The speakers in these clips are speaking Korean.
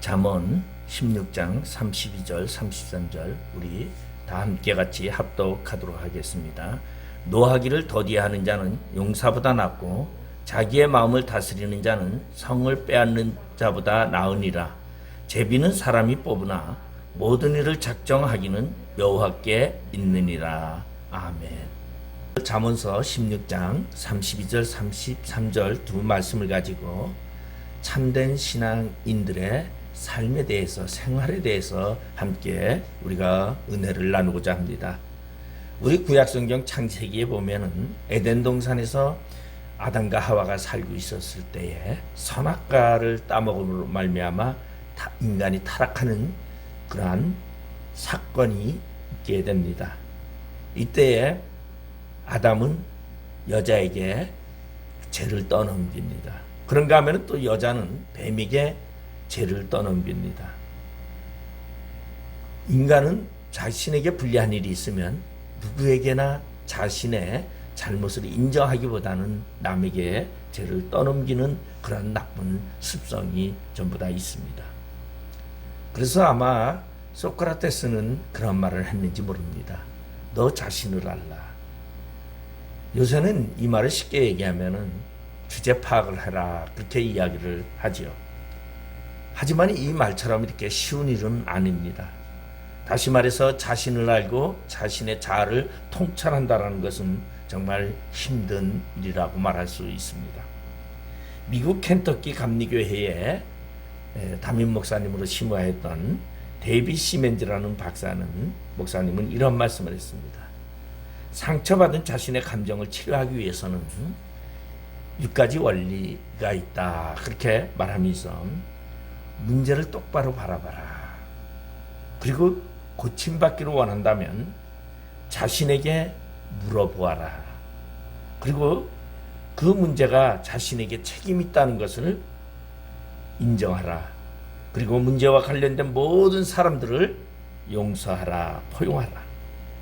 잠언 16장 32절 33절 우리 다 함께 같이 합독하도록 하겠습니다. 노하기를 더디하는 자는 용사보다 낫고 자기의 마음을 다스리는 자는 성을 빼앗는 자보다 나으니라. 제비는 사람이 뽑으나 모든 일을 작정하기는 여호와께 있느니라. 아멘. 잠언서 16장 32절 33절 두 말씀을 가지고 참된 신앙인들의 삶에 대해서, 생활에 대해서 함께 우리가 은혜를 나누고자 합니다. 우리 구약성경 창세기에 보면은 에덴 동산에서 아담과 하와가 살고 있었을 때에 선악과를 따먹음으로 말미암아 인간이 타락하는 그러한 사건이 있게 됩니다. 이때에 아담은 여자에게 죄를 떠넘깁니다. 그런가 하면 또 여자는 뱀에게 죄를 떠넘깁니다. 인간은 자신에게 불리한 일이 있으면 누구에게나 자신의 잘못을 인정하기보다는 남에게 죄를 떠넘기는 그런 나쁜 습성이 전부 다 있습니다. 그래서 아마 소크라테스는 그런 말을 했는지 모릅니다. 너 자신을 알라. 요새는 이 말을 쉽게 얘기하면은 주제 파악을 해라, 그렇게 이야기를 하지요. 하지만 이 말처럼 이렇게 쉬운 일은 아닙니다. 다시 말해서 자신을 알고 자신의 자아를 통찰한다는 것은 정말 힘든 일이라고 말할 수 있습니다. 미국 켄터키 감리교회에 담임 목사님으로 심화했던 데이비 시멘즈라는 목사님은 이런 말씀을 했습니다. 상처받은 자신의 감정을 치료하기 위해서는 6가지 원리가 있다, 그렇게 말하면서 문제를 똑바로 바라봐라. 그리고 고침받기를 원한다면 자신에게 물어보아라. 그리고 그 문제가 자신에게 책임이 있다는 것을 인정하라. 그리고 문제와 관련된 모든 사람들을 용서하라, 포용하라.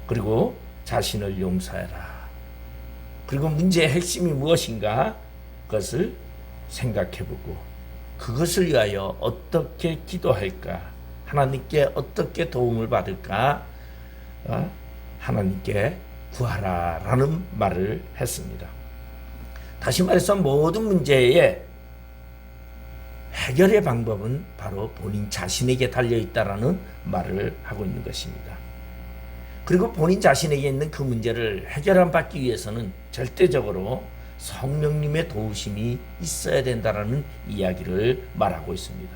그리고 자신을 용서해라. 그리고 문제의 핵심이 무엇인가 그것을 생각해보고 그것을 위하여 어떻게 기도할까, 하나님께 어떻게 도움을 받을까, 하나님께 구하라 라는 말을 했습니다. 다시 말해서 모든 문제의 해결의 방법은 바로 본인 자신에게 달려있다라는 말을 하고 있는 것입니다. 그리고 본인 자신에게 있는 그 문제를 해결받기 위해서는 절대적으로 성령님의 도우심이 있어야 된다라는 이야기를 말하고 있습니다.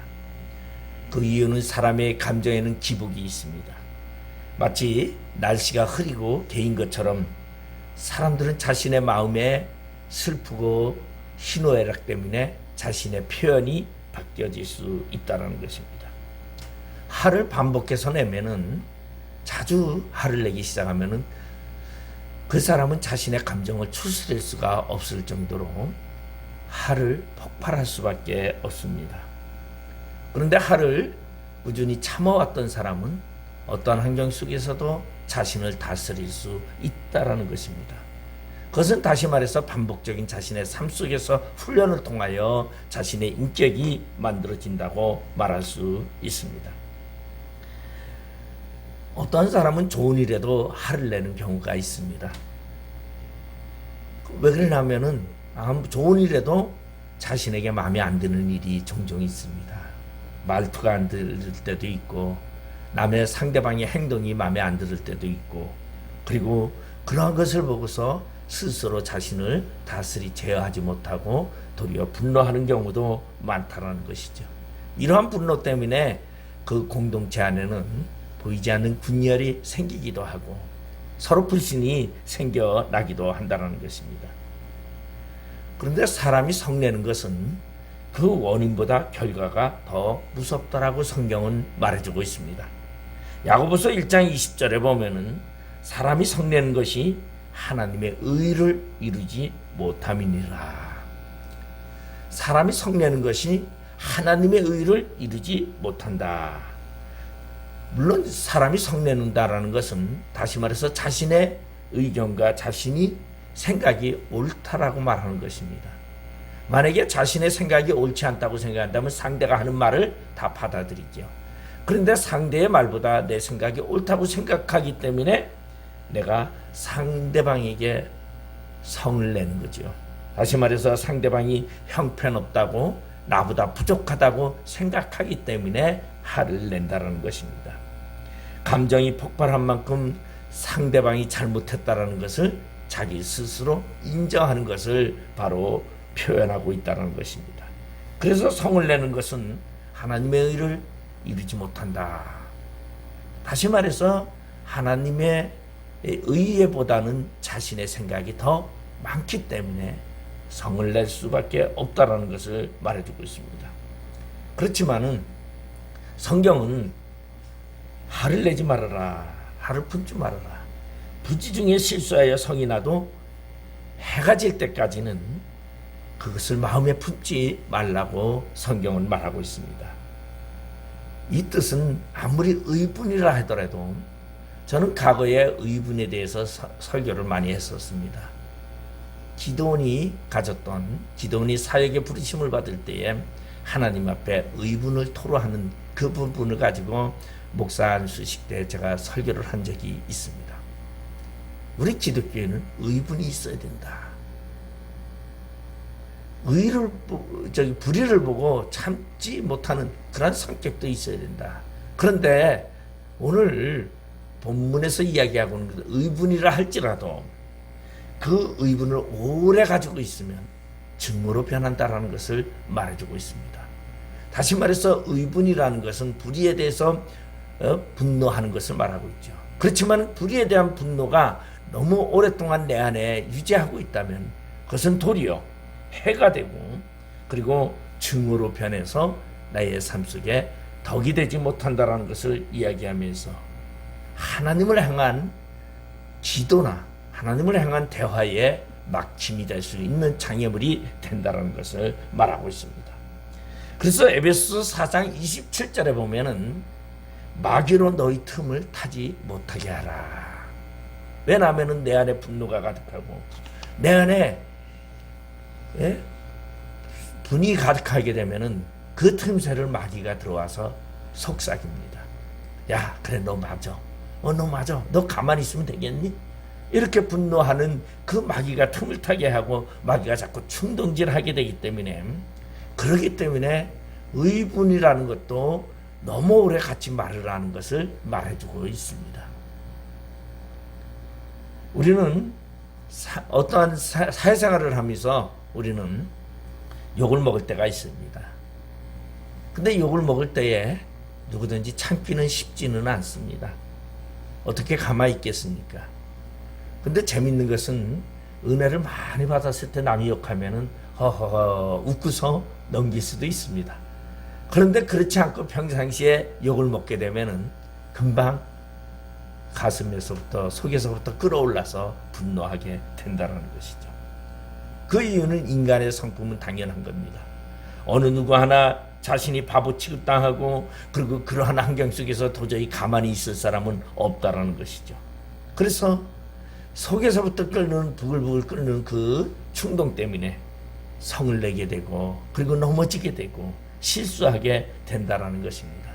그 이유는 사람의 감정에는 기복이 있습니다. 마치 날씨가 흐리고 개인 것처럼 사람들은 자신의 마음에 슬프고 희노애락 때문에 자신의 표현이 바뀌어질 수 있다는 것입니다. 화를 반복해서 내면은, 자주 화를 내기 시작하면은 그 사람은 자신의 감정을 추스릴 수가 없을 정도로 화를 폭발할 수밖에 없습니다. 그런데 화를 꾸준히 참아왔던 사람은 어떠한 환경 속에서도 자신을 다스릴 수 있다라는 것입니다. 그것은 다시 말해서 반복적인 자신의 삶 속에서 훈련을 통하여 자신의 인격이 만들어진다고 말할 수 있습니다. 어떤 사람은 좋은 일에도 화를 내는 경우가 있습니다. 왜 그러냐면은 좋은 일에도 자신에게 마음에 안 드는 일이 종종 있습니다. 말투가 안 들을 때도 있고, 남의 상대방의 행동이 마음에 안 들을 때도 있고, 그리고 그러한 것을 보고서 스스로 자신을 다스리 제어하지 못하고 도리어 분노하는 경우도 많다는 것이죠. 이러한 분노 때문에 그 공동체 안에는 보이지 않는 분열이 생기기도 하고 서로 불신이 생겨나기도 한다는 것입니다. 그런데 사람이 성내는 것은 그 원인보다 결과가 더 무섭다라고 성경은 말해주고 있습니다. 야고보서 1장 20절에 보면은 사람이 성내는 것이 하나님의 의를 이루지 못함이니라. 사람이 성내는 것이 하나님의 의를 이루지 못한다. 물론 사람이 성내는다라는 것은 다시 말해서 자신의 의견과 자신이 생각이 옳다라고 말하는 것입니다. 만약에 자신의 생각이 옳지 않다고 생각한다면 상대가 하는 말을 다 받아들이죠. 그런데 상대의 말보다 내 생각이 옳다고 생각하기 때문에 내가 상대방에게 성을 내는 거죠. 다시 말해서 상대방이 형편없다고 나보다 부족하다고 생각하기 때문에 화를 낸다는 것입니다. 감정이 폭발한 만큼 상대방이 잘못했다는 것을 자기 스스로 인정하는 것을 바로 표현하고 있다는 것입니다. 그래서 성을 내는 것은 하나님의 의를 이루지 못한다. 다시 말해서 하나님의 의의보다는 자신의 생각이 더 많기 때문에 성을 낼 수밖에 없다라는 것을 말해주고 있습니다. 그렇지만은 성경은 화를 내지 말아라, 화를 품지 말아라. 부지 중에 실수하여 성이 나도 해가 질 때까지는 그것을 마음에 품지 말라고 성경은 말하고 있습니다. 이 뜻은 아무리 의분이라 하더라도 저는 과거에 의분에 대해서 설교를 많이 했었습니다. 기도원이 사역의 부르심을 받을 때에 하나님 앞에 의분을 토로하는 그 부분을 가지고 목사 안수식 때 제가 설교를 한 적이 있습니다. 우리 기독교에는 의분이 있어야 된다. 불의를 보고 참지 못하는 그런 성격도 있어야 된다. 그런데 오늘 본문에서 이야기하고 있는 것은 의분이라 할지라도 그 의분을 오래 가지고 있으면 증오로 변한다라는 것을 말해주고 있습니다. 다시 말해서 의분이라는 것은 불의에 대해서 분노하는 것을 말하고 있죠. 그렇지만 불의에 대한 분노가 너무 오랫동안 내 안에 유지하고 있다면 그것은 도리어 해가 되고 그리고 증오로 변해서 나의 삶 속에 덕이 되지 못한다라는 것을 이야기하면서 하나님을 향한 기도나 하나님을 향한 대화에 막힘이 될 수 있는 장애물이 된다는 것을 말하고 있습니다. 그래서 에베소서 4장 27절에 보면은 마귀로 너희 틈을 타지 못하게 하라. 왜냐하면 내 안에 분노가 가득하고 내 안에 분이 가득하게 되면은 그 틈새를 마귀가 들어와서 속삭입니다. 야, 그래 너 맞아. 너 맞아. 너 가만히 있으면 되겠니? 이렇게 분노하는 그 마귀가 틈을 타게 하고 마귀가 자꾸 충동질하게 되기 때문에 그러기 때문에 의분이라는 것도 너무 오래 같이 말으라는 것을 말해주고 있습니다. 우리는 어떠한 사회생활을 하면서 우리는 욕을 먹을 때가 있습니다. 근데 욕을 먹을 때에 누구든지 참기는 쉽지는 않습니다. 어떻게 가만히 있겠습니까? 근데 재밌는 것은 은혜를 많이 받았을 때 남이 욕하면은 허허허 웃고서 넘길 수도 있습니다. 그런데 그렇지 않고 평상시에 욕을 먹게 되면은 금방 가슴에서부터 속에서부터 끌어올라서 분노하게 된다는 것이죠. 그 이유는 인간의 성품은 당연한 겁니다. 어느 누구 하나 자신이 바보 취급당하고 그리고 그러한 환경 속에서 도저히 가만히 있을 사람은 없다라는 것이죠. 그래서 속에서부터 끓는 부글부글 끓는 그 충동 때문에 성을 내게 되고 그리고 넘어지게 되고 실수하게 된다라는 것입니다.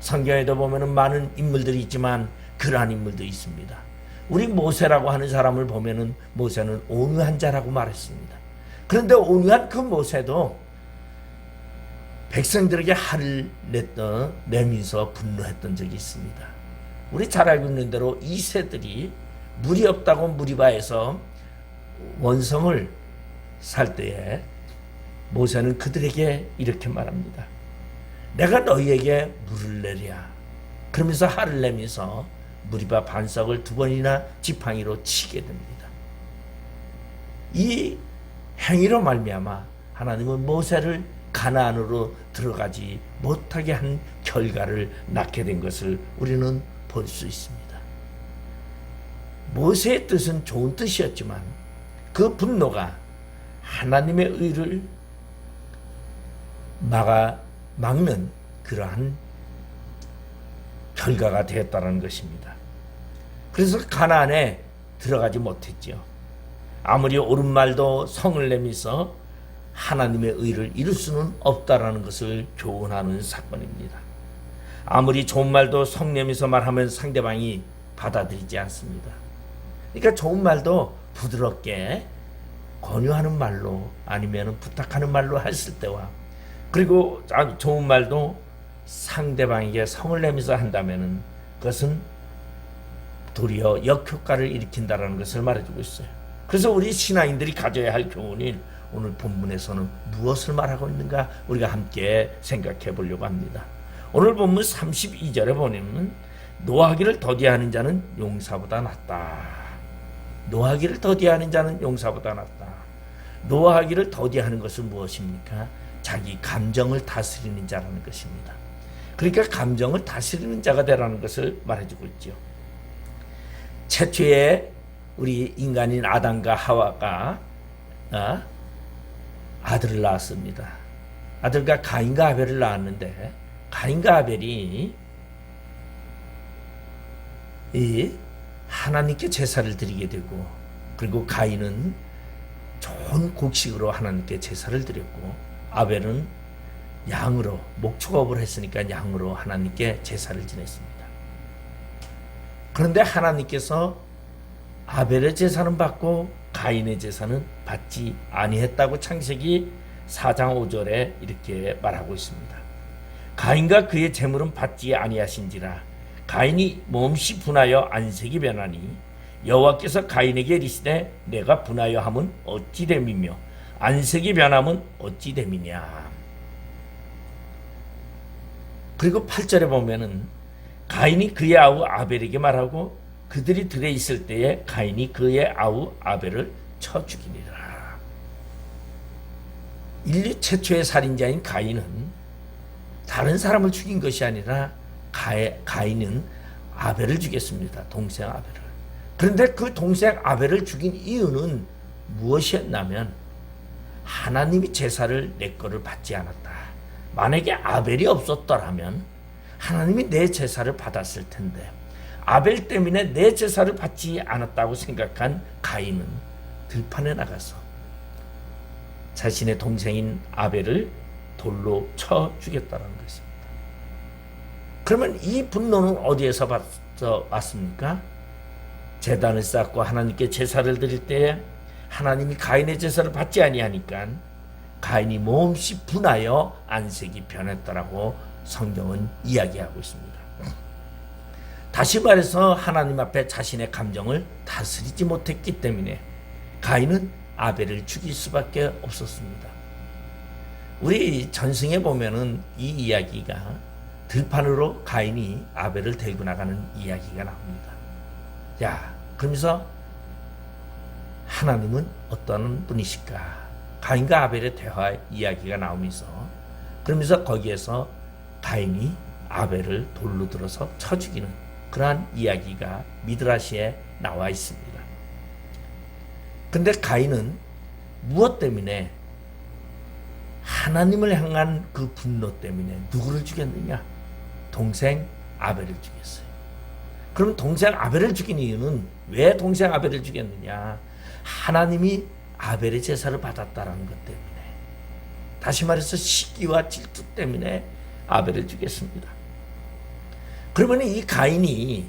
성경에도 보면은 많은 인물들이 있지만 그러한 인물도 있습니다. 우리 모세라고 하는 사람을 보면은 모세는 온유한 자라고 말했습니다. 그런데 온유한 그 모세도 백성들에게 화를 내면서 분노했던 적이 있습니다. 우리 잘 알고 있는 대로 이새들이 물이 없다고 무리바에서 원성을 살 때에 모세는 그들에게 이렇게 말합니다. 내가 너희에게 물을 내랴. 그러면서 화를 내면서 무리바 반석을 2번이나 지팡이로 치게 됩니다. 이 행위로 말미암아 하나님은 모세를 가나안으로 들어가지 못하게 한 결과를 낳게 된 것을 우리는 볼 수 있습니다. 모세의 뜻은 좋은 뜻이었지만 그 분노가 하나님의 의를 막는 그러한 결과가 되었다는 것입니다. 그래서 가나안에 들어가지 못했죠. 아무리 옳은 말도 성을 내면서 하나님의 의를 이룰 수는 없다라는 것을 교훈하는 사건입니다. 아무리 좋은 말도 성내면서 말하면 상대방이 받아들이지 않습니다. 그러니까 좋은 말도 부드럽게 권유하는 말로 아니면 부탁하는 말로 했을 때와, 그리고 좋은 말도 상대방에게 성을 내면서 한다면 그것은 도리어 역효과를 일으킨다는 것을 말해주고 있어요. 그래서 우리 신앙인들이 가져야 할 교훈이 오늘 본문에서는 무엇을 말하고 있는가 우리가 함께 생각해 보려고 합니다. 오늘 본문 32절에 보면 노하기를 더디하는 자는 용사보다 낫다. 노하기를 더디하는 자는 용사보다 낫다. 노하기를 더디하는 것은 무엇입니까? 자기 감정을 다스리는 자라는 것입니다. 그러니까 감정을 다스리는 자가 되라는 것을 말해주고 있죠. 최초의 우리 인간인 아담과 하와가 아들을 낳았습니다. 아들과 가인과 아벨을 낳았는데 가인과 아벨이 하나님께 제사를 드리게 되고, 그리고 가인은 좋은 곡식으로 하나님께 제사를 드렸고, 아벨은 양으로 목축업을 했으니까 양으로 하나님께 제사를 지냈습니다. 그런데 하나님께서 아벨의 제사는 받고 가인의 제사는 받지 아니했다고 창세기 4장 5절에 이렇게 말하고 있습니다. 가인과 그의 제물은 받지 아니하신지라 가인이 몸시 분하여 안색이 변하니 여호와께서 가인에게 이르시되 내가 분하여 함은 어찌 됨이며 안색이 변함은 어찌 됨이냐. 그리고 8절에 보면은 가인이 그의 아우 아벨에게 말하고 그들이 들에 있을 때에 가인이 그의 아우 아벨을 쳐 죽이니라. 인류 최초의 살인자인 가인은 다른 사람을 죽인 것이 아니라 가인은 아벨을 죽였습니다. 동생 아벨을. 그런데 그 동생 아벨을 죽인 이유는 무엇이었냐면 하나님이 제사를 내 거를 받지 않았다. 만약에 아벨이 없었더라면 하나님이 내 제사를 받았을 텐데 아벨 때문에 내 제사를 받지 않았다고 생각한 가인은 들판에 나가서 자신의 동생인 아벨을 돌로 쳐 죽였다는 것입니다. 그러면 이 분노는 어디에서 왔습니까? 제단을 쌓고 하나님께 제사를 드릴 때에 하나님이 가인의 제사를 받지 아니하니까 가인이 몹시 분하여 안색이 변했다라고 성경은 이야기하고 있습니다. 다시 말해서 하나님 앞에 자신의 감정을 다스리지 못했기 때문에 가인은 아벨을 죽일 수밖에 없었습니다. 우리 전승에 보면은 이 이야기가 들판으로 가인이 아벨을 데리고 나가는 이야기가 나옵니다. 야, 그러면서 하나님은 어떤 분이실까? 가인과 아벨의 대화 이야기가 나오면서 그러면서 거기에서 가인이 아벨을 돌로 들어서 쳐 죽이는 그러한 이야기가 미드라시에 나와 있습니다. 근데 가인은 무엇 때문에 하나님을 향한 그 분노 때문에 누구를 죽였느냐? 동생 아벨을 죽였어요. 그럼 동생 아벨을 죽인 이유는 왜 동생 아벨을 죽였느냐? 하나님이 아벨의 제사를 받았다라는 것 때문에, 다시 말해서 시기와 질투 때문에 아벨을 죽였습니다. 그러면 이 가인이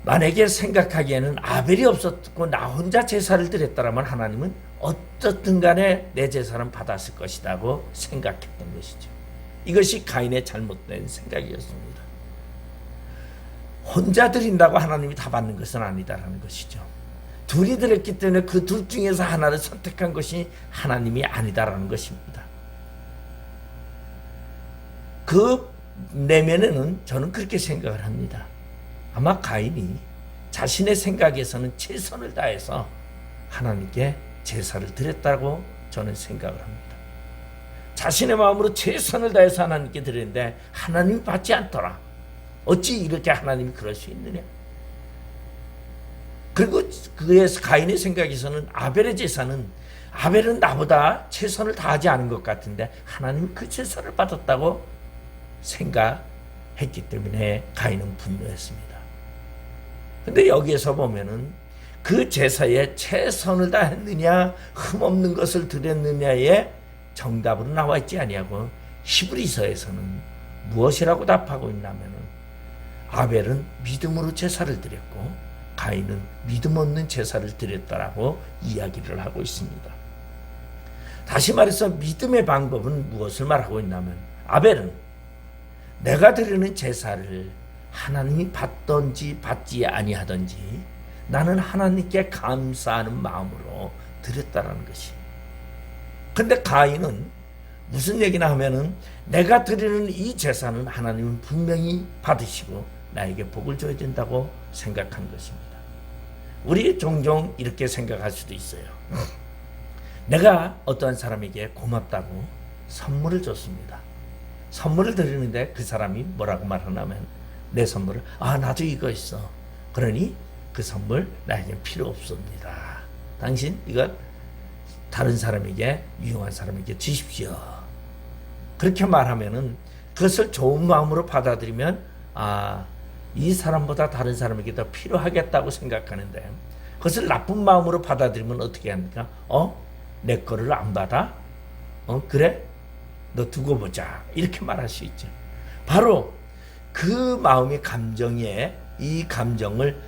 만약에 생각하기에는 아벨이 없었고 나 혼자 제사를 드렸다면 하나님은 어떻든 간에 내 제사는 받았을 것이라고 생각했던 것이죠. 이것이 가인의 잘못된 생각이었습니다. 혼자 드린다고 하나님이 다 받는 것은 아니다라는 것이죠. 둘이 드렸기 때문에 그 둘 중에서 하나를 선택한 것이 하나님이 아니다라는 것입니다. 그 내면에는 저는 그렇게 생각을 합니다. 아마 가인이 자신의 생각에서는 최선을 다해서 하나님께 제사를 드렸다고 저는 생각을 합니다. 자신의 마음으로 최선을 다해서 하나님께 드렸는데 하나님이 받지 않더라. 어찌 이렇게 하나님이 그럴 수 있느냐? 그리고 그의 가인의 생각에서는 아벨의 제사는 아벨은 나보다 최선을 다하지 않은 것 같은데 하나님이 그 제사를 받았다고 생각했기 때문에 가인은 분노했습니다. 근데 여기에서 보면은 그 제사에 최선을 다했느냐 흠없는 것을 드렸느냐에 정답으로 나와 있지 아니하고 히브리서에서는 무엇이라고 답하고 있냐면은 아벨은 믿음으로 제사를 드렸고 가인은 믿음 없는 제사를 드렸다라고 이야기를 하고 있습니다. 다시 말해서 믿음의 방법은 무엇을 말하고 있냐면 아벨은 내가 드리는 제사를 하나님이 받든지 받지 아니하든지 나는 하나님께 감사하는 마음으로 드렸다라는 것이. 근데 가인은 무슨 얘기나 하면은 내가 드리는 이 제사는 하나님은 분명히 받으시고 나에게 복을 줘야 된다고 생각한 것입니다. 우리 종종 이렇게 생각할 수도 있어요. 내가 어떠한 사람에게 고맙다고 선물을 줬습니다. 선물을 드리는데 그 사람이 뭐라고 말하냐면 내 선물을 나도 이거 있어. 그러니 그 선물 나에게 필요 없습니다. 당신 이거 다른 사람에게 유용한 사람에게 주십시오. 그렇게 말하면은 그것을 좋은 마음으로 받아들이면 이 사람보다 다른 사람에게 더 필요하겠다고 생각하는데 그것을 나쁜 마음으로 받아들이면 어떻게 합니까? 내 거를 안 받아? 그래? 너 두고 보자. 이렇게 말할 수 있죠. 바로 그 마음의 감정에 이 감정을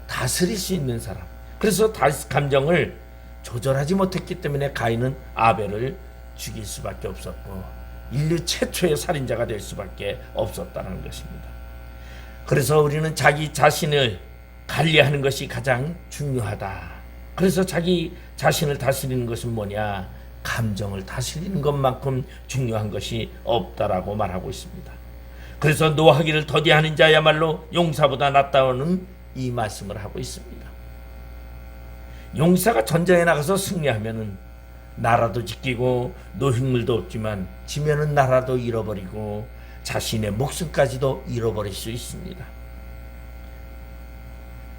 다스릴 수 있는 사람. 그래서 감정을 조절하지 못했기 때문에 가인은 아벨을 죽일 수밖에 없었고 인류 최초의 살인자가 될 수밖에 없었다는 것입니다. 그래서 우리는 자기 자신을 관리하는 것이 가장 중요하다. 그래서 자기 자신을 다스리는 것은 뭐냐? 감정을 다스리는 것만큼 중요한 것이 없다라고 말하고 있습니다. 그래서 노하기를 더디하는 자야말로 용사보다 낫다는 이 말씀을 하고 있습니다. 용사가 전장에 나가서 승리하면은 나라도 지키고 노획물도 없지만 지면은 나라도 잃어버리고 자신의 목숨까지도 잃어버릴 수 있습니다.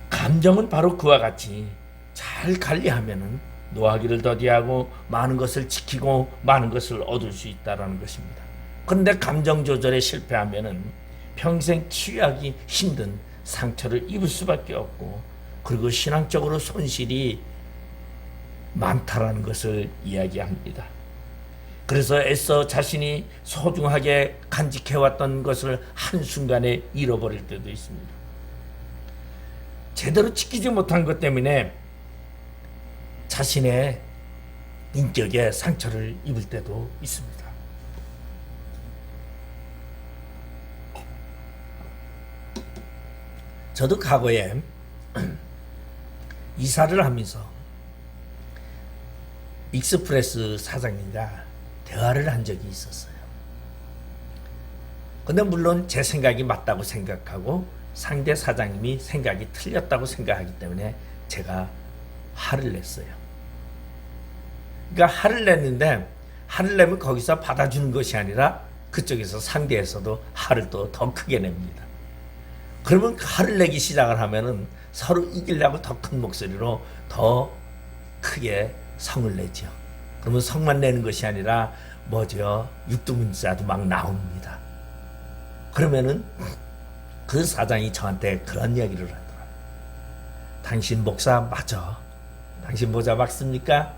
감정은 바로 그와 같이 잘 관리하면은 노하기를 더디하고 많은 것을 지키고 많은 것을 얻을 수 있다는 것입니다. 그런데 감정 조절에 실패하면은 평생 치유하기 힘든 상처를 입을 수밖에 없고 그리고 신앙적으로 손실이 많다라는 것을 이야기합니다. 그래서 애써 자신이 소중하게 간직해왔던 것을 한순간에 잃어버릴 때도 있습니다. 제대로 지키지 못한 것 때문에 자신의 인격에 상처를 입을 때도 있습니다. 저도 과거에 이사를 하면서 익스프레스 사장님과 대화를 한 적이 있었어요. 근데 물론 제 생각이 맞다고 생각하고 상대 사장님이 생각이 틀렸다고 생각하기 때문에 제가 화를 냈어요. 그러니까 화를 냈는데 화를 내면 거기서 받아주는 것이 아니라 그쪽에서 상대에서도 화를 또 더 크게 냅니다. 그러면 화를 내기 시작을 하면은 서로 이기려고 더 큰 목소리로 더 크게 성을 내죠. 그러면 성만 내는 것이 아니라 육두문자도 막 나옵니다. 그러면은 그 사장이 저한테 그런 이야기를 하더라고요. 당신 목사 맞아? 당신 모자 맞습니까?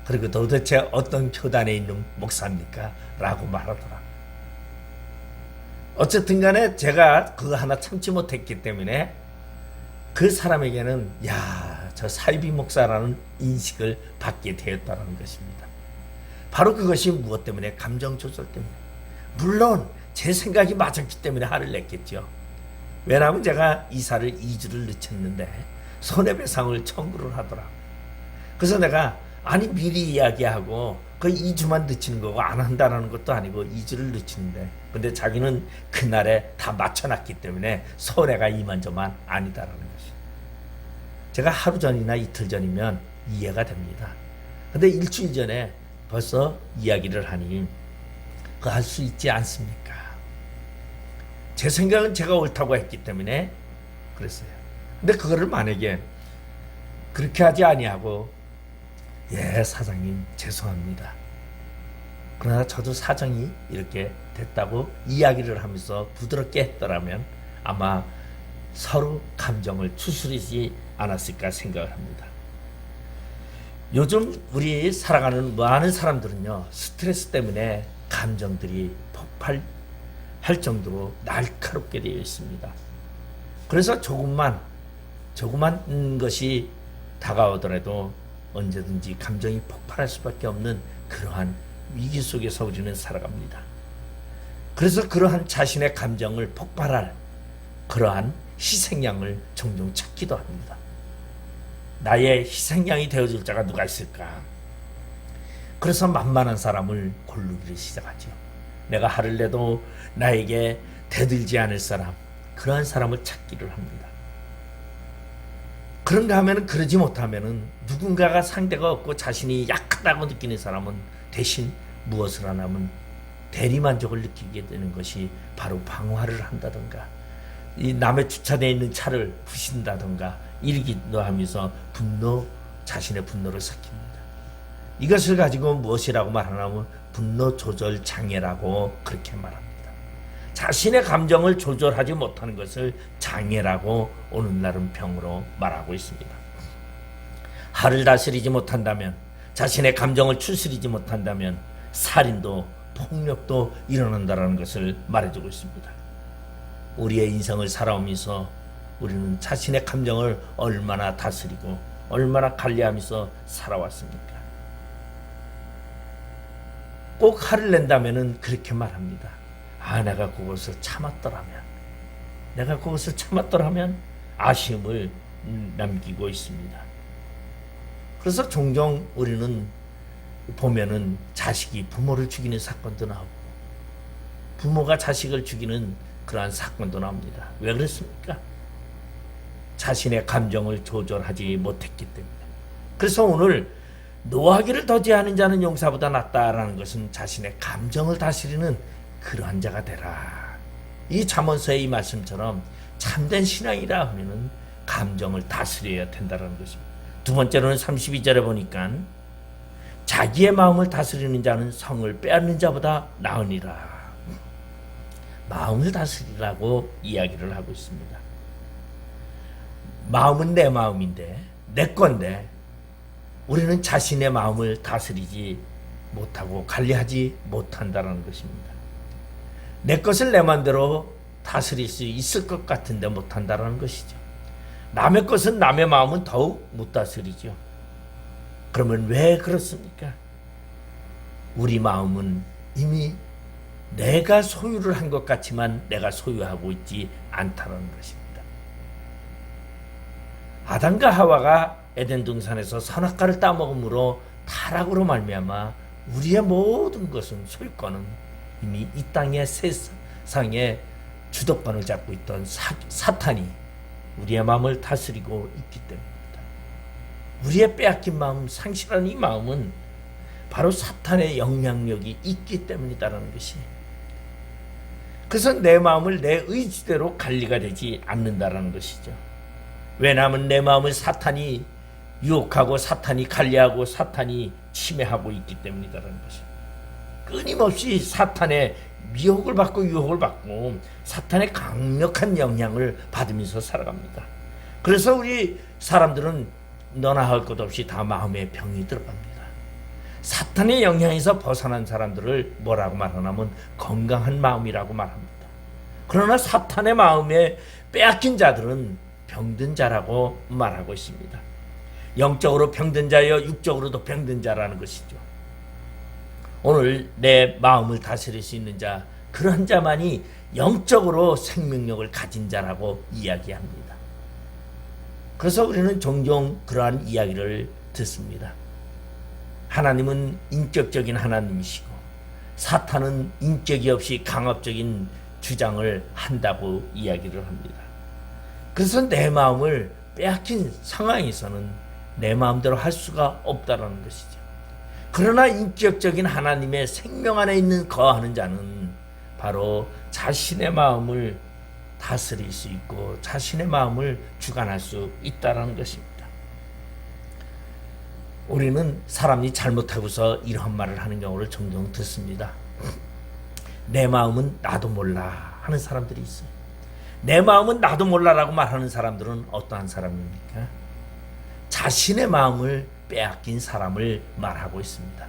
그리고 도대체 어떤 교단에 있는 목사입니까? 라고 말하더라. 어쨌든 간에 제가 그거 하나 참지 못했기 때문에 그 사람에게는 저 사이비 목사라는 인식을 받게 되었다는 것입니다. 바로 그것이 무엇 때문에? 감정 조절 때문에. 물론 제 생각이 맞았기 때문에 화를 냈겠죠. 왜냐하면 제가 이사를 2주를 늦췄는데 손해배상을 청구를 하더라. 그래서 내가 미리 이야기하고 그 2주만 늦추는 거고 안 한다는 것도 아니고 2주를 늦추는데 근데 자기는 그날에 다 맞춰놨기 때문에 손해가 이만저만 아니다라는 것이. 제가 하루 전이나 이틀 전이면 이해가 됩니다. 근데 일주일 전에 벌써 이야기를 하니 그거 할 수 있지 않습니까? 제 생각은 제가 옳다고 했기 때문에 그랬어요. 근데 그거를 만약에 그렇게 하지 아니하고 사장님 죄송합니다. 그러나 저도 사정이 이렇게 됐다고 이야기를 하면서 부드럽게 했더라면 아마 서로 감정을 추스리지 않았을까 생각을 합니다. 요즘 우리 살아가는 많은 사람들은요, 스트레스 때문에 감정들이 폭발할 정도로 날카롭게 되어 있습니다. 그래서 조그만 것이 다가오더라도 언제든지 감정이 폭발할 수밖에 없는 그러한 위기 속에서 우리는 살아갑니다. 그래서 그러한 자신의 감정을 폭발할 그러한 희생양을 종종 찾기도 합니다. 나의 희생양이 되어줄 자가 누가 있을까? 그래서 만만한 사람을 고르기를 시작하죠. 내가 화를 내도 나에게 대들지 않을 사람, 그러한 사람을 찾기를 합니다. 그런가 하면, 그러지 못하면 누군가가 상대가 없고 자신이 약하다고 느끼는 사람은 대신 무엇을 하냐면 대리만족을 느끼게 되는 것이 바로 방화를 한다든가, 이 남의 주차되어 있는 차를 부신다든가 이러기도 하면서 자신의 분노를 삭힙니다. 이것을 가지고 무엇이라고 말하냐면 분노 조절 장애라고 그렇게 말합니다. 자신의 감정을 조절하지 못하는 것을 장애라고 오늘날은 병으로 말하고 있습니다. 화를 다스리지 못한다면, 자신의 감정을 추스리지 못한다면 살인도 폭력도 일어난다는 것을 말해주고 있습니다. 우리의 인생을 살아오면서 우리는 자신의 감정을 얼마나 다스리고 얼마나 관리하면서 살아왔습니까? 꼭 화를 낸다면 그렇게 말합니다. 내가 그것을 참았더라면 아쉬움을 남기고 있습니다. 그래서 종종 우리는 보면은 자식이 부모를 죽이는 사건도 나오고 부모가 자식을 죽이는 그러한 사건도 나옵니다. 왜 그렇습니까? 자신의 감정을 조절하지 못했기 때문에. 그래서 오늘 노하기를 더디하는 자는 용사보다 낫다라는 것은 자신의 감정을 다스리는 그러한 자가 되라. 이 잠언서의 이 말씀처럼 참된 신앙이라 하면은 감정을 다스려야 된다는 것입니다. 두 번째로는 32절에 보니까 자기의 마음을 다스리는 자는 성을 빼앗는 자보다 나으니라. 마음을 다스리라고 이야기를 하고 있습니다. 마음은 내 마음인데, 내 건데 우리는 자신의 마음을 다스리지 못하고 관리하지 못한다는 것입니다. 내 것을 내 마음대로 다스릴 수 있을 것 같은데 못한다는 것이죠. 남의 것은, 남의 마음은 더욱 못 다스리죠. 그러면 왜 그렇습니까? 우리 마음은 이미 내가 소유를 한 것 같지만 내가 소유하고 있지 않다는 것입니다. 아담과 하와가 에덴 동산에서 선악과를 따먹음으로 타락으로 말미암아 우리의 모든 것은, 소유권은 이미 이 땅의 세상의 주도권을 잡고 있던 사탄이 우리의 마음을 다스리고 있기 때문입니다. 우리의 빼앗긴 마음, 상실한 이 마음은 바로 사탄의 영향력이 있기 때문이다라는 것이. 그래서 내 마음을 내 의지대로 관리가 되지 않는다라는 것이죠. 왜냐하면 내 마음을 사탄이 유혹하고 사탄이 관리하고 사탄이 침해하고 있기 때문이다라는 것입니다. 끊임없이 사탄의 미혹을 받고 유혹을 받고 사탄의 강력한 영향을 받으면서 살아갑니다. 그래서 우리 사람들은 너나 할 것 없이 다 마음에 병이 들어갑니다. 사탄의 영향에서 벗어난 사람들을 뭐라고 말하냐면 건강한 마음이라고 말합니다. 그러나 사탄의 마음에 빼앗긴 자들은 병든 자라고 말하고 있습니다. 영적으로 병든 자여 육적으로도 병든 자라는 것이죠. 오늘 내 마음을 다스릴 수 있는 자, 그런 자만이 영적으로 생명력을 가진 자라고 이야기합니다. 그래서 우리는 종종 그러한 이야기를 듣습니다. 하나님은 인격적인 하나님이시고 사탄은 인격이 없이 강압적인 주장을 한다고 이야기를 합니다. 그래서 내 마음을 빼앗긴 상황에서는 내 마음대로 할 수가 없다는 것이죠. 그러나 인격적인 하나님의 생명 안에 있는 거하는 자는 바로 자신의 마음을 다스릴 수 있고 자신의 마음을 주관할 수 있다는 것입니다. 우리는 사람이 잘못하고서 이런 말을 하는 경우를 종종 듣습니다. 내 마음은 나도 몰라 하는 사람들이 있어요. 내 마음은 나도 몰라라고 말하는 사람들은 어떠한 사람입니까? 자신의 마음을 빼앗긴 사람을 말하고 있습니다.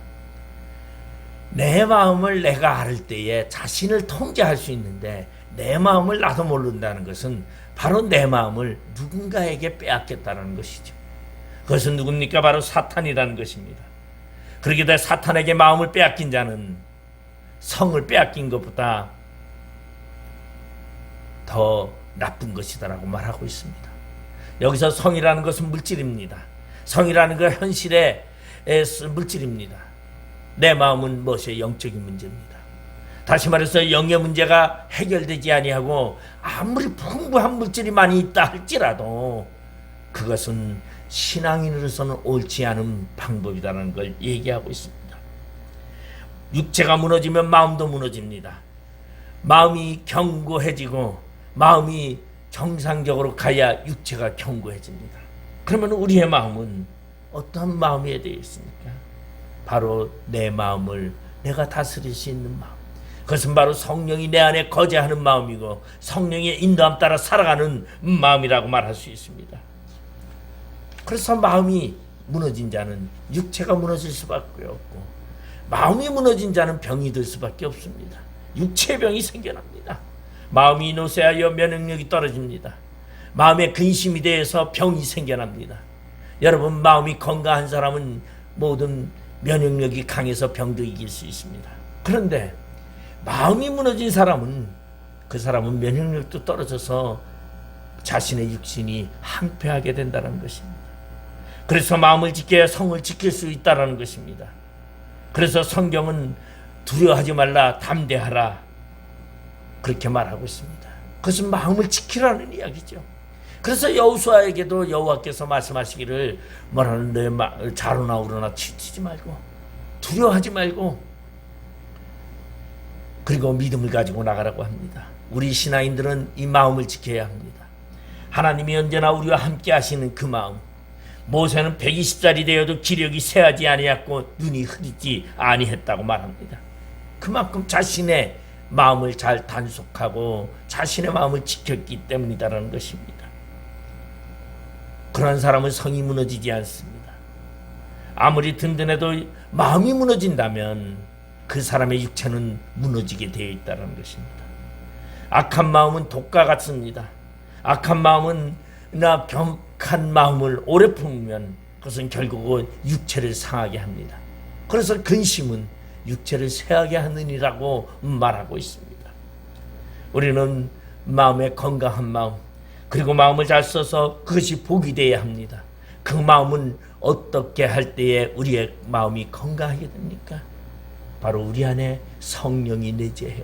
내 마음을 내가 알 때에 자신을 통제할 수 있는데 내 마음을 나도 모른다는 것은 바로 내 마음을 누군가에게 빼앗겼다는 것이죠. 그것은 누굽니까? 바로 사탄이라는 것입니다. 그렇게 돼 사탄에게 마음을 빼앗긴 자는 성을 빼앗긴 것보다 더 나쁜 것이다라고 말하고 있습니다. 여기서 성이라는 것은 물질입니다. 성이라는 건 현실의 물질입니다. 내 마음은 무엇이 영적인 문제입니다. 다시 말해서 영의 문제가 해결되지 아니하고 아무리 풍부한 물질이 많이 있다 할지라도 그것은 신앙인으로서는 옳지 않은 방법이라는 걸 얘기하고 있습니다. 육체가 무너지면 마음도 무너집니다. 마음이 견고해지고 마음이 정상적으로 가야 육체가 견고해집니다. 그러면 우리의 마음은 어떤 마음이 되어 있습니까? 바로 내 마음을 내가 다스릴 수 있는 마음. 그것은 바로 성령이 내 안에 거주하는 마음이고 성령의 인도함 따라 살아가는 마음이라고 말할 수 있습니다. 그래서 마음이 무너진 자는 육체가 무너질 수밖에 없고 마음이 무너진 자는 병이 들 수밖에 없습니다. 육체의 병이 생겨납니다. 마음이 노쇠하여 면역력이 떨어집니다. 마음의 근심이 대해서 병이 생겨납니다. 여러분, 마음이 건강한 사람은 모든 면역력이 강해서 병도 이길 수 있습니다. 그런데 마음이 무너진 사람은 그 사람은 면역력도 떨어져서 자신의 육신이 항폐하게 된다는 것입니다. 그래서 마음을 지켜야 성을 지킬 수 있다는 것입니다. 그래서 성경은 두려워하지 말라 담대하라 그렇게 말하고 있습니다. 그것은 마음을 지키라는 이야기죠. 그래서 여호수아에게도 여호와께서 말씀하시기를 뭐라는 내 자로나 우러나 치지 말고 두려워하지 말고 그리고 믿음을 가지고 나가라고 합니다. 우리 신앙인들은 이 마음을 지켜야 합니다. 하나님이 언제나 우리와 함께 하시는 그 마음. 모세는 120살이 되어도 기력이 쇠하지 아니했고 눈이 흐리지 아니했다고 말합니다. 그만큼 자신의 마음을 잘 단속하고 자신의 마음을 지켰기 때문이다라는 것입니다. 그런 사람은 성이 무너지지 않습니다. 아무리 든든해도 마음이 무너진다면 그 사람의 육체는 무너지게 되어 있다는 것입니다. 악한 마음은 독과 같습니다. 악한 마음은 나 격한 마음을 오래 품으면 그것은 결국은 육체를 상하게 합니다. 그래서 근심은 육체를 쇠하게 하느니라고 말하고 있습니다. 우리는 마음의 건강한 마음 그리고 마음을 잘 써서 그것이 복이 되어야 합니다. 그 마음은 어떻게 할 때에 우리의 마음이 건강하게 됩니까? 바로 우리 안에 성령이 내재해요.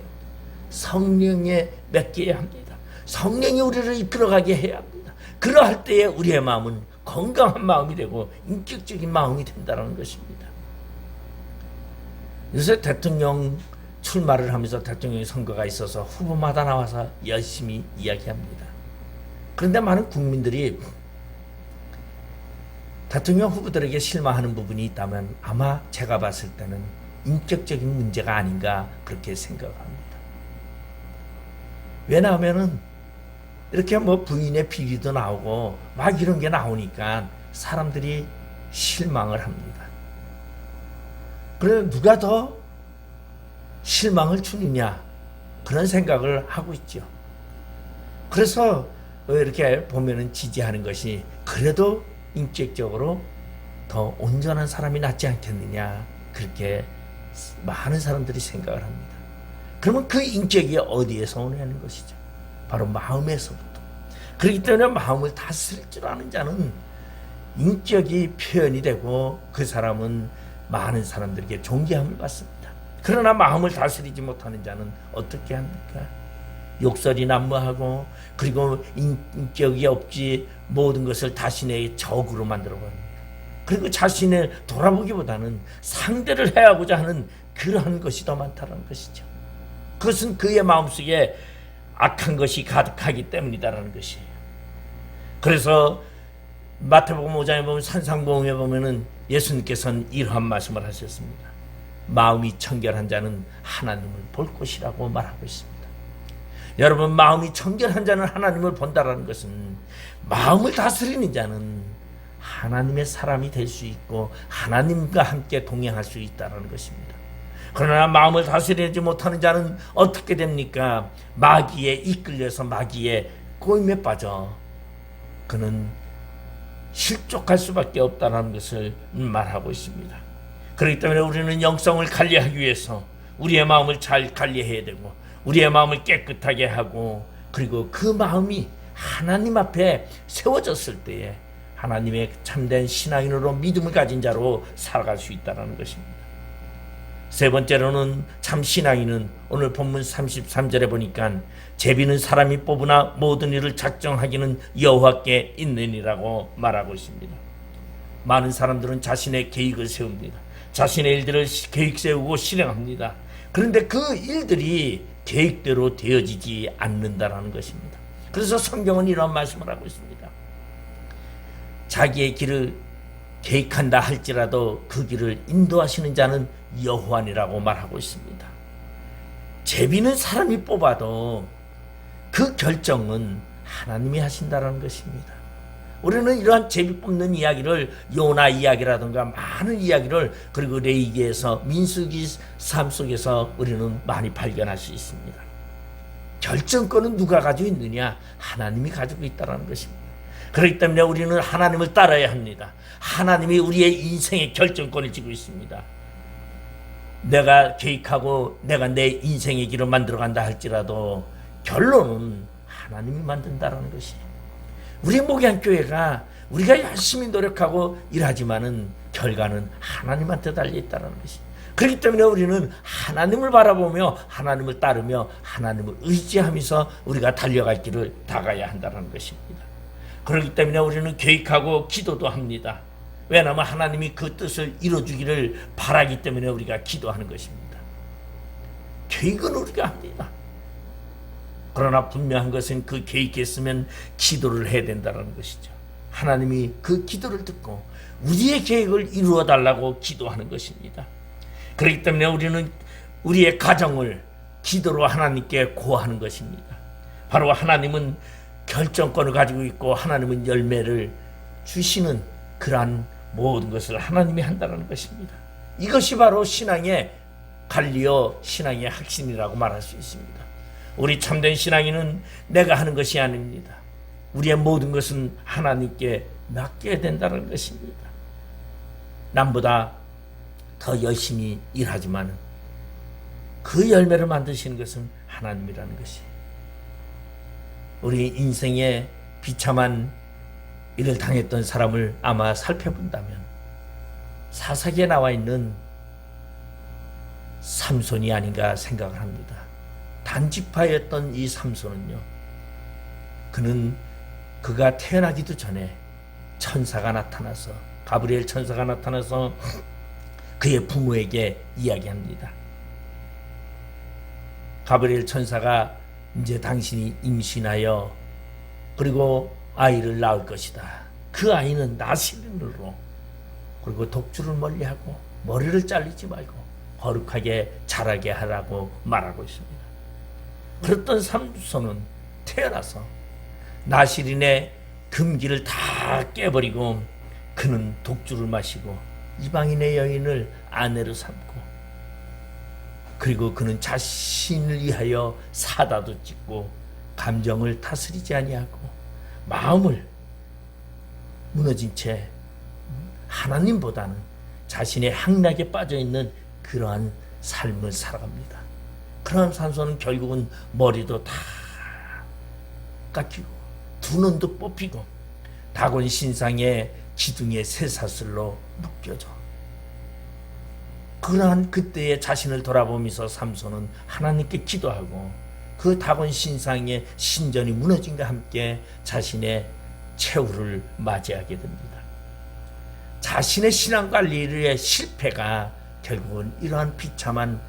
성령에 맡겨야 합니다. 성령이 우리를 이끌어가게 해야 합니다. 그러할 때에 우리의 마음은 건강한 마음이 되고 인격적인 마음이 된다는 것입니다. 요새 대통령 출마를 하면서 대통령 선거가 있어서 후보마다 나와서 열심히 이야기합니다. 그런데 많은 국민들이 대통령 후보들에게 실망하는 부분이 있다면 아마 제가 봤을 때는 인격적인 문제가 아닌가 그렇게 생각합니다. 왜냐하면은 이렇게 뭐 부인의 비리도 나오고 막 이런 게 나오니까 사람들이 실망을 합니다. 그래 누가 더 실망을 주느냐 그런 생각을 하고 있죠. 그래서 이렇게 보면은 지지하는 것이 그래도 인격적으로 더 온전한 사람이 낫지 않겠느냐 그렇게 많은 사람들이 생각을 합니다. 그러면 그 인격이 어디에서 오냐는 것이죠. 바로 마음에서부터. 그렇기 때문에 마음을 다스릴 줄 아는 자는 인격이 표현이 되고 그 사람은 많은 사람들에게 존경함을 받습니다. 그러나 마음을 다스리지 못하는 자는 어떻게 합니까? 욕설이 난무하고 그리고 인격이 없지 모든 것을 자신의 적으로 만들어 버립니다. 그리고 자신을 돌아보기보다는 상대를 해하고자 하는 그러한 것이 더 많다는 것이죠. 그것은 그의 마음속에 악한 것이 가득하기 때문이다라는 것이에요. 그래서 마태복음 5장에 보면 산상보험에 보면은 예수님께서는 이러한 말씀을 하셨습니다. 마음이 청결한 자는 하나님을 볼 것이라고 말하고 있습니다. 여러분, 마음이 청결한 자는 하나님을 본다라는 것은 마음을 다스리는 자는 하나님의 사람이 될 수 있고 하나님과 함께 동행할 수 있다는 것입니다. 그러나 마음을 다스리지 못하는 자는 어떻게 됩니까? 마귀에 이끌려서 마귀의 꼬임에 빠져 그는 실족할 수밖에 없다는 것을 말하고 있습니다. 그렇기 때문에 우리는 영성을 관리하기 위해서 우리의 마음을 잘 관리해야 되고 우리의 마음을 깨끗하게 하고 그리고 그 마음이 하나님 앞에 세워졌을 때에 하나님의 참된 신앙인으로 믿음을 가진 자로 살아갈 수 있다는 것입니다. 세 번째로는 참 신앙인은 오늘 본문 33절에 보니까 제비는 사람이 뽑으나 모든 일을 작정하기는 여호와께 있느니라고 말하고 있습니다. 많은 사람들은 자신의 계획을 세웁니다. 자신의 일들을 계획 세우고 실행합니다. 그런데 그 일들이 계획대로 되어지지 않는다라는 것입니다. 그래서 성경은 이런 말씀을 하고 있습니다. 자기의 길을 계획한다 할지라도 그 길을 인도하시는 자는 여호와니라고 말하고 있습니다. 제비는 사람이 뽑아도 그 결정은 하나님이 하신다는 것입니다. 우리는 이러한 제비 뽑는 이야기를 요나 이야기라든가 많은 이야기를 그리고 레위기에서 민수기 삶 속에서 우리는 많이 발견할 수 있습니다. 결정권은 누가 가지고 있느냐? 하나님이 가지고 있다는 것입니다. 그렇기 때문에 우리는 하나님을 따라야 합니다. 하나님이 우리의 인생의 결정권을 쥐고 있습니다. 내가 계획하고 내가 내 인생의 길을 만들어간다 할지라도 결론은 하나님이 만든다는 것이에요. 우리 목양교회가 우리가 열심히 노력하고 일하지만은 결과는 하나님한테 달려있다는 것이에요. 그렇기 때문에 우리는 하나님을 바라보며 하나님을 따르며 하나님을 의지하면서 우리가 달려갈 길을 다가야 한다는 것입니다. 그렇기 때문에 우리는 계획하고 기도도 합니다. 왜냐하면 하나님이 그 뜻을 이루어주기를 바라기 때문에 우리가 기도하는 것입니다. 계획은 우리가 합니다. 그러나 분명한 것은 그 계획했으면 기도를 해야 된다는 것이죠. 하나님이 그 기도를 듣고 우리의 계획을 이루어 달라고 기도하는 것입니다. 그렇기 때문에 우리는 우리의 가정을 기도로 하나님께 고하는 것입니다. 바로 하나님은 결정권을 가지고 있고 하나님은 열매를 주시는 그러한 모든 것을 하나님이 한다는 것입니다. 이것이 바로 신앙의 관리요 신앙의核心이라고 말할 수 있습니다. 우리 참된 신앙인은 내가 하는 것이 아닙니다. 우리의 모든 것은 하나님께 맡겨야 된다는 것입니다. 남보다 더 열심히 일하지만 그 열매를 만드시는 것은 하나님이라는 것이에요. 우리 인생에 비참한 일을 당했던 사람을 아마 살펴본다면 사사기에 나와 있는 삼손이 아닌가 생각을 합니다. 단지파였던 이 삼손은요, 그가 태어나기도 전에 천사가 나타나서 가브리엘 천사가 나타나서 그의 부모에게 이야기합니다. 가브리엘 천사가 이제 당신이 임신하여 그리고 아이를 낳을 것이다. 그 아이는 나시린으로 그리고 독주를 멀리하고 머리를 잘리지 말고 거룩하게 자라게 하라고 말하고 있습니다. 그랬던 삼손은 태어나서 나시린의 금기를 다 깨버리고 그는 독주를 마시고 이방인의 여인을 아내로 삼고 그리고 그는 자신을 위하여 사다도 찍고 감정을 다스리지 아니하고 마음을 무너진 채 하나님보다는 자신의 향락에 빠져있는 그러한 삶을 살아갑니다. 그러한 삼손은 결국은 머리도 다 깎이고 두 눈도 뽑히고 다곤 신상의 기둥의 쇠사슬로 묶여져. 그러한 그때의 자신을 돌아보면서 삼손은 하나님께 기도하고 그 다곤 신상의 신전이 무너짐과 함께 자신의 최후를 맞이하게 됩니다. 자신의 신앙관리의 실패가 결국은 이러한 비참한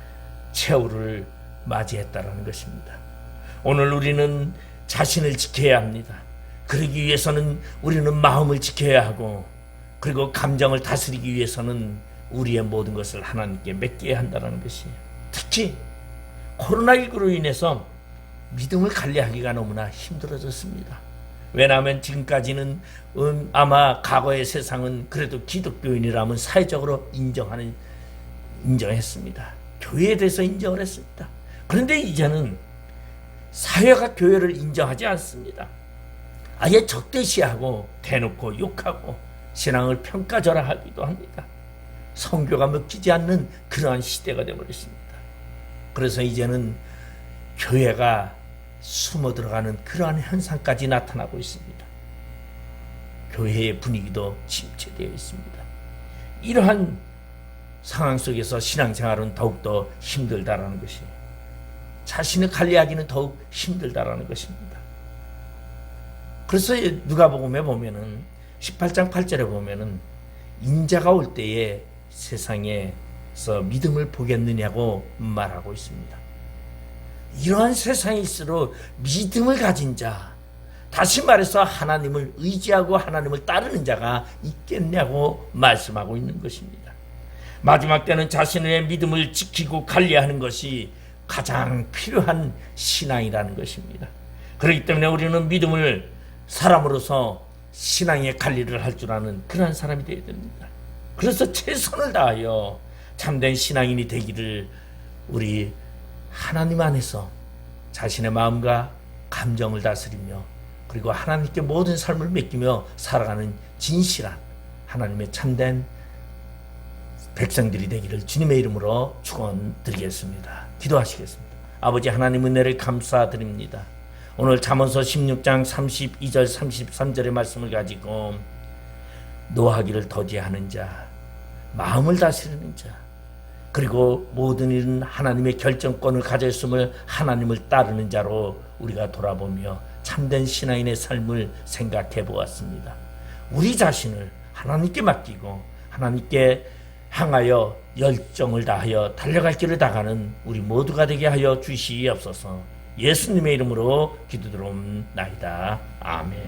최후를 맞이했다는 것입니다. 오늘 우리는 자신을 지켜야 합니다. 그러기 위해서는 우리는 마음을 지켜야 하고 그리고 감정을 다스리기 위해서는 우리의 모든 것을 하나님께 맡겨야 한다는 것이에요. 특히 코로나19로 인해서 믿음을 관리하기가 너무나 힘들어졌습니다. 왜냐하면 지금까지는 아마 과거의 세상은 그래도 기독교인이라면 사회적으로 인정했습니다. 교회에 대해서 인정을 했습니다. 그런데 이제는 사회가 교회를 인정하지 않습니다. 아예 적대시하고 대놓고 욕하고 신앙을 평가절하하기도 합니다. 성교가 먹히지 않는 그러한 시대가 되어버렸습니다. 그래서 이제는 교회가 숨어 들어가는 그러한 현상까지 나타나고 있습니다. 교회의 분위기도 침체되어 있습니다. 이러한 상황 속에서 신앙생활은 더욱더 힘들다라는 것이에요. 자신을 관리하기는 더욱 힘들다라는 것입니다. 그래서 누가복음에 보면은 18장 8절에 보면은 인자가 올 때에 세상에서 믿음을 보겠느냐고 말하고 있습니다. 이러한 세상일수록 믿음을 가진 자, 다시 말해서 하나님을 의지하고 하나님을 따르는 자가 있겠냐고 말씀하고 있는 것입니다. 마지막 때는 자신의 믿음을 지키고 관리하는 것이 가장 필요한 신앙이라는 것입니다. 그렇기 때문에 우리는 믿음을 사람으로서 신앙의 관리를 할 줄 아는 그런 사람이 되어야 됩니다. 그래서 최선을 다하여 참된 신앙인이 되기를 우리 하나님 안에서 자신의 마음과 감정을 다스리며 그리고 하나님께 모든 삶을 맡기며 살아가는 진실한 하나님의 참된 백성들이 되기를 주님의 이름으로 축원드리겠습니다. 기도하시겠습니다. 아버지 하나님 은혜를 감사드립니다. 오늘 잠언서 16장 32절 33절의 말씀을 가지고 노하기를 더디하는 자, 마음을 다스리는 자, 그리고 모든 일은 하나님의 결정권을 가졌음을 하나님을 따르는 자로 우리가 돌아보며 참된 신앙인의 삶을 생각해 보았습니다. 우리 자신을 하나님께 맡기고 하나님께 향하여 열정을 다하여 달려갈 길을 다가는 우리 모두가 되게 하여 주시옵소서. 예수님의 이름으로 기도드리옵나이다. 아멘.